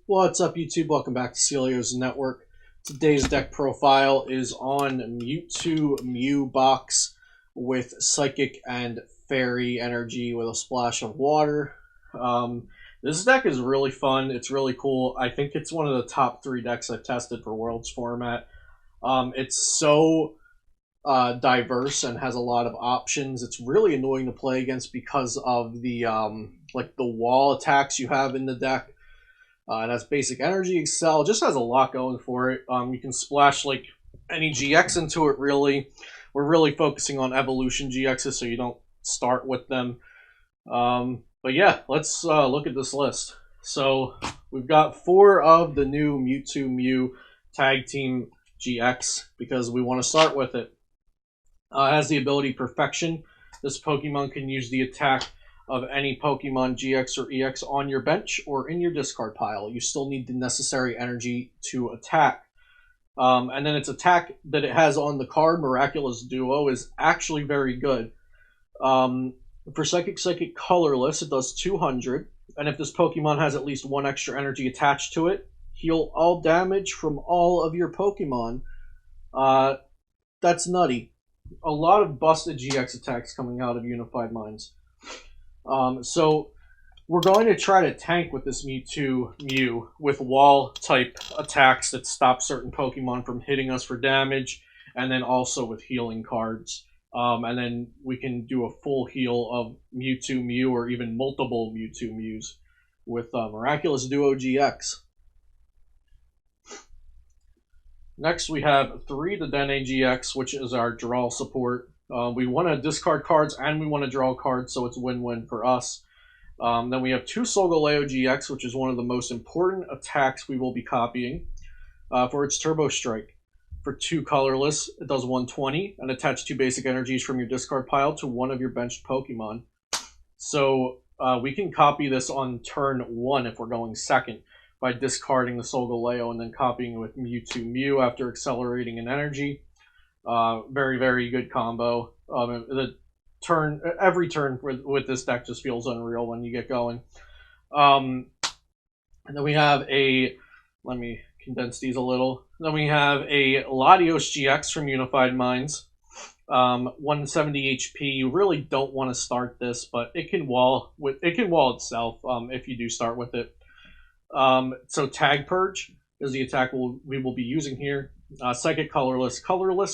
What's up, YouTube? Welcome back to Celio's Network. Today's deck profile is on Mewtwo Mew box with Psychic and Fairy energy with a splash of water. This deck is really fun. It's really cool. I think it's one of the top 3 decks I've tested for Worlds format. It's so diverse and has a lot of options. It's really annoying to play against because of the like the wall attacks you have in the deck. It has basic energy, excel, just has a lot going for it. You can splash like any GX into it, really. We're really focusing on evolution GXs, so you don't start with them. But yeah, let's look at this list. So we've got 4 of the new Mewtwo Mew Tag Team GX because we want to start with it. It has the ability Perfection. This Pokemon can use the attack of any Pokemon GX or EX on your bench or in your discard pile. You still need the necessary energy to attack. And then its attack that it has on the card, Miraculous Duo, is actually very good. For Psychic Colorless, it does 200. And if this Pokemon has at least 1 extra energy attached to it, heal all damage from all of your Pokemon. That's nutty. A lot of busted GX attacks coming out of Unified Minds. So we're going to try to tank with this Mewtwo Mew with wall type attacks that stop certain Pokemon from hitting us for damage, and then also with healing cards. And then we can do a full heal of Mewtwo Mew or even multiple Mewtwo Mews with Miraculous Duo GX. Next we have 3 Davinci Gx, which is our draw support. We want to discard cards and we want to draw cards, so it's win-win for us. Then we have 2 Solgaleo GX, which is one of the most important attacks we will be copying for its Turbo Strike. For 2 colorless, it does 120 and attach 2 basic energies from your discard pile to one of your benched Pokemon. So we can copy this on turn 1 if we're going second by discarding the Solgaleo and then copying it with Mewtwo Mew after accelerating an energy. Very, very good combo. Every turn with this deck just feels unreal when you get going. And then we have let me condense these a little. Then we have a Latios GX from Unified Minds. 170 HP. You really don't want to start this, but it can wall itself if you do start with it. So Tag Purge is the attack we will be using here. Psychic Colorless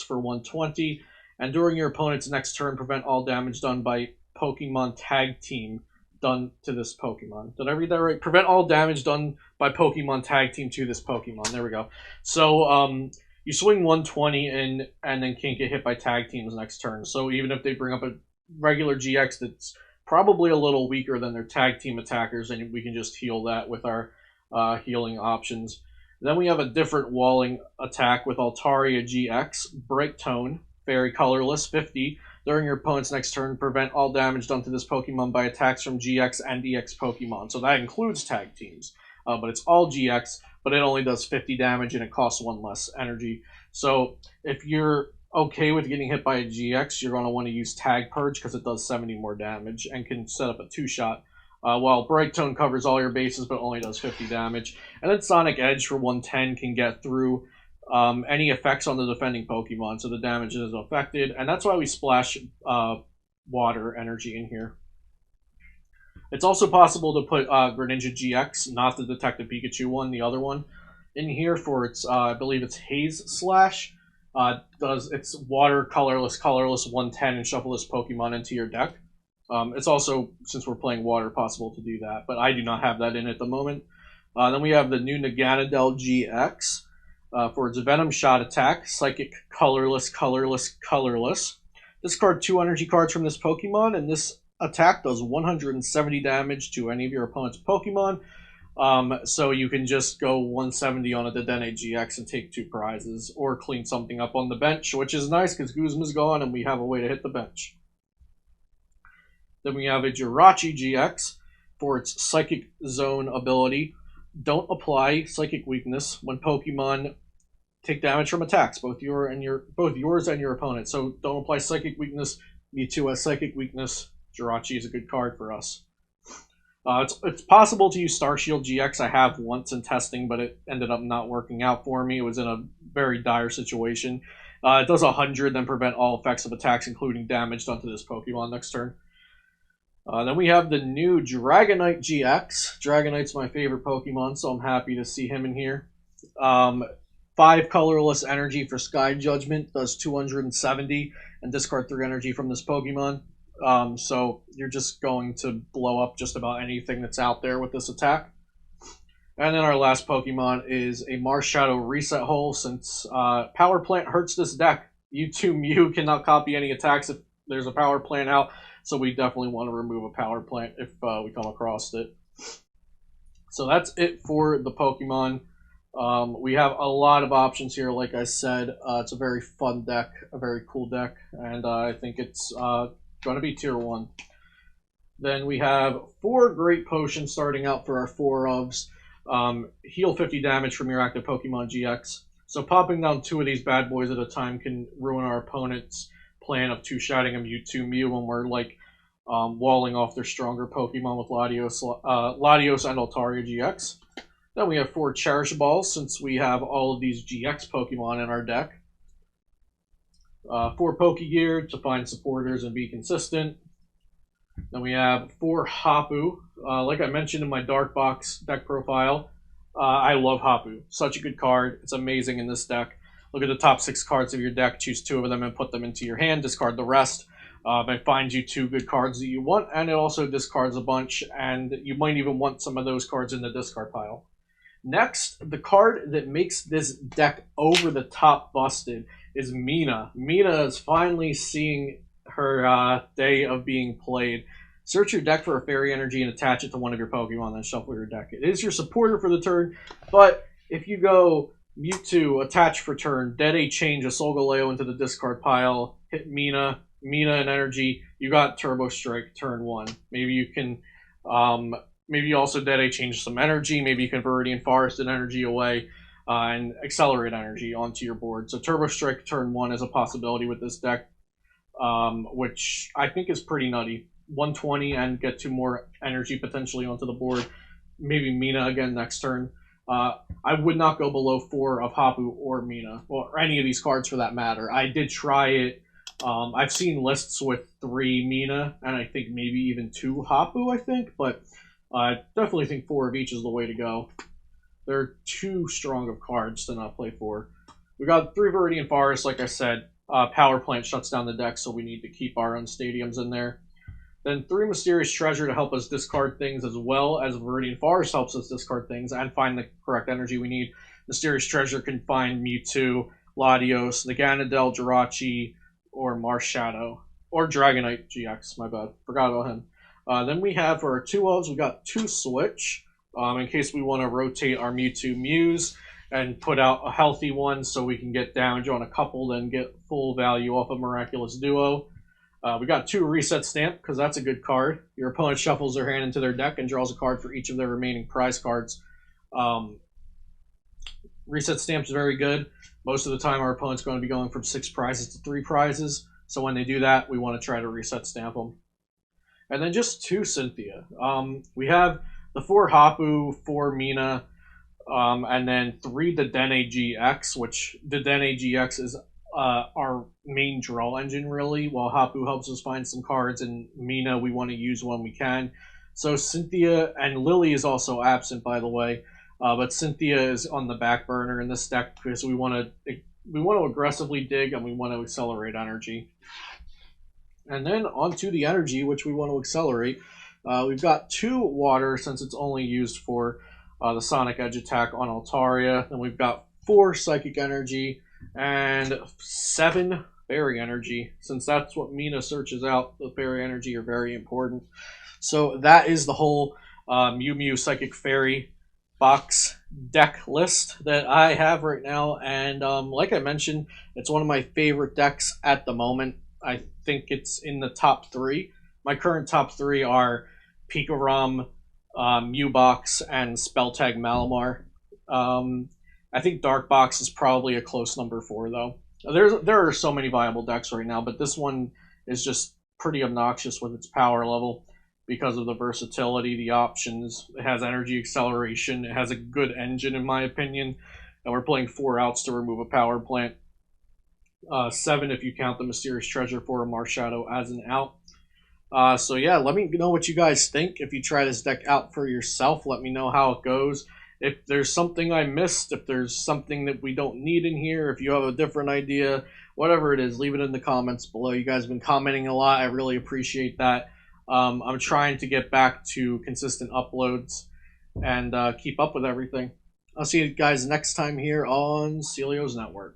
for 120, and during your opponent's next turn, prevent all damage done by Pokemon Tag Team done to this Pokemon. Did I read that right? Prevent all damage done by Pokemon Tag Team to this Pokemon. There we go. So you swing 120 and then can't get hit by Tag Teams next turn. So even if they bring up a regular GX that's probably a little weaker than their Tag Team attackers, then we can just heal that with our healing options. Then we have a different walling attack with Altaria GX, Bright Tone, Fairy Colorless, 50. During your opponent's next turn, prevent all damage done to this Pokemon by attacks from GX and EX Pokemon. So that includes Tag Teams, but it's all GX, but it only does 50 damage and it costs 1 less energy. So if you're okay with getting hit by a GX, you're going to want to use Tag Purge because it does 70 more damage and can set up a 2-shot. While Bright Tone covers all your bases but only does 50 damage. And then Sonic Edge for 110 can get through any effects on the defending Pokemon, so the damage is affected. And that's why we splash water energy in here. It's also possible to put Greninja GX, not the Detective Pikachu one, the other one, in here for its, I believe it's Haze Slash. It's water, colorless, 110, and shuffle this Pokemon into your deck. It's also, since we're playing water, possible to do that, but I do not have that in at the moment. Then we have the new Naganadel GX for its Venom Shot attack, Psychic Colorless. Discard 2 energy cards from this Pokemon, and this attack does 170 damage to any of your opponent's Pokemon. So you can just go 170 on a Davinci GX and take 2 prizes, or clean something up on the bench, which is nice because Guzma's gone and we have a way to hit the bench. Then we have a Jirachi Gx for its Psychic Zone ability. Don't apply Psychic Weakness when Pokemon take damage from attacks, both yours and your opponent. So don't apply Psychic Weakness. Mewtwo has Psychic Weakness. Jirachi is a good card for us. It's possible to use Starshield GX. I have once in testing, but it ended up not working out for me. It was in a very dire situation. It does 100, then prevent all effects of attacks, including damage done to this Pokemon next turn. Then we have the new Dragonite GX. Dragonite's my favorite Pokemon, so I'm happy to see him in here. 5 colorless energy for Sky Judgment, does 270, and discard 3 energy from this Pokemon. So you're just going to blow up just about anything that's out there with this attack. And then our last Pokemon is a Marshadow Reset Hole. Since Power Plant hurts this deck, Mewtwo Mew cannot copy any attacks if there's a Power Plant out, so we definitely want to remove a Power Plant if we come across it. So that's it for the Pokemon. We have a lot of options here, like I said. It's a very fun deck, a very cool deck, and I think it's going to be tier 1. Then we have 4 Great Potions starting out for our 4 ofs. Heal 50 damage from your active Pokemon GX. So popping down 2 of these bad boys at a time can ruin our opponent's plan of two-shotting a Mewtwo Mew when we're like walling off their stronger Pokemon with Latios and Altaria GX. Then we have 4 Cherish Balls, since we have all of these GX Pokemon in our deck. 4 Pokegear to find supporters and be consistent. Then we have 4 Hapu. Like I mentioned in my Dark Box deck profile, I love Hapu. Such a good card. It's amazing in this deck. Look at the top 6 cards of your deck, choose 2 of them and put them into your hand, discard the rest. It finds you 2 good cards that you want, and it also discards a bunch, and you might even want some of those cards in the discard pile. Next, the card that makes this deck over the top busted is Mina. Mina is finally seeing her day of being played. Search your deck for a fairy energy and attach it to one of your Pokemon, then shuffle your deck. It is your supporter for the turn, but if you go Mewtwo, attach for turn, Dede change a Solgaleo into the discard pile, hit Mina and energy, you got Turbo Strike turn 1. Maybe you can, maybe you also Dede change some energy, maybe you can Viridian Forest and energy away, and accelerate energy onto your board. So Turbo Strike turn 1 is a possibility with this deck, which I think is pretty nutty. 120 and get 2 more energy potentially onto the board. Maybe Mina again next turn. I would not go below 4 of Hapu or Mina, or any of these cards for that matter. I did try it. I've seen lists with 3 Mina, and I think maybe even 2 Hapu, I think, but I definitely think 4 of each is the way to go. They're too strong of cards to not play 4. We got 3 Viridian Forests, like I said. Power Plant shuts down the deck, so we need to keep our own stadiums in there. Then 3 Mysterious Treasure to help us discard things, as well as Viridian Forest helps us discard things and find the correct energy we need. Mysterious Treasure can find Mewtwo, Latios, Naganadel, Jirachi, or Marshadow. Or Dragonite GX, my bad. Forgot about him. Then we have, for our 2 elves, we got 2 Switch, in case we want to rotate our Mewtwo Mews and put out a healthy one so we can get damage on a couple, then get full value off of Miraculous Duo. We got 2 Reset Stamp, because that's a good card. Your opponent shuffles their hand into their deck and draws a card for each of their remaining prize cards. Reset Stamp's very good. Most of the time our opponent's going to be going from 6 prizes to 3 prizes, so when they do that, we want to try to Reset Stamp them. And then just 2 Cynthia. We have the 4 Hapu, 4 Mina, and then 3 Dedenne GX, which Dedenne GX is our main draw engine, really, while Hapu helps us find some cards, and Mina we want to use when we can. So Cynthia, and Lily is also absent, by the way, but Cynthia is on the back burner in this deck because we want to aggressively dig and we want to accelerate energy. And then onto the energy, which we want to accelerate. We've got 2 water, since it's only used for the Sonic Edge attack on Altaria. Then we've got 4 psychic energy and 7 fairy energy. Since that's what Mina searches out, the fairy energy are very important. So that is the whole Mew Mew Psychic Fairy box deck list that I have right now. And like I mentioned, it's one of my favorite decks at the moment. I think it's in the top 3. My current top 3 are Pikarom, Mew Box, and Spelltag Malamar. I think Dark Box is probably a close number 4, though. There are so many viable decks right now, but this one is just pretty obnoxious with its power level. because of the versatility, the options. It has energy acceleration. It has a good engine, in my opinion. And we're playing 4 outs to remove a power plant. 7 if you count the Mysterious Treasure for a Marshadow as an out. So yeah, let me know what you guys think. If you try this deck out for yourself, let me know how it goes. If there's something I missed, if there's something that we don't need in here, if you have a different idea, whatever it is, leave it in the comments below. You guys have been commenting a lot. I really appreciate that. I'm trying to get back to consistent uploads and keep up with everything. I'll see you guys next time here on Celio's Network.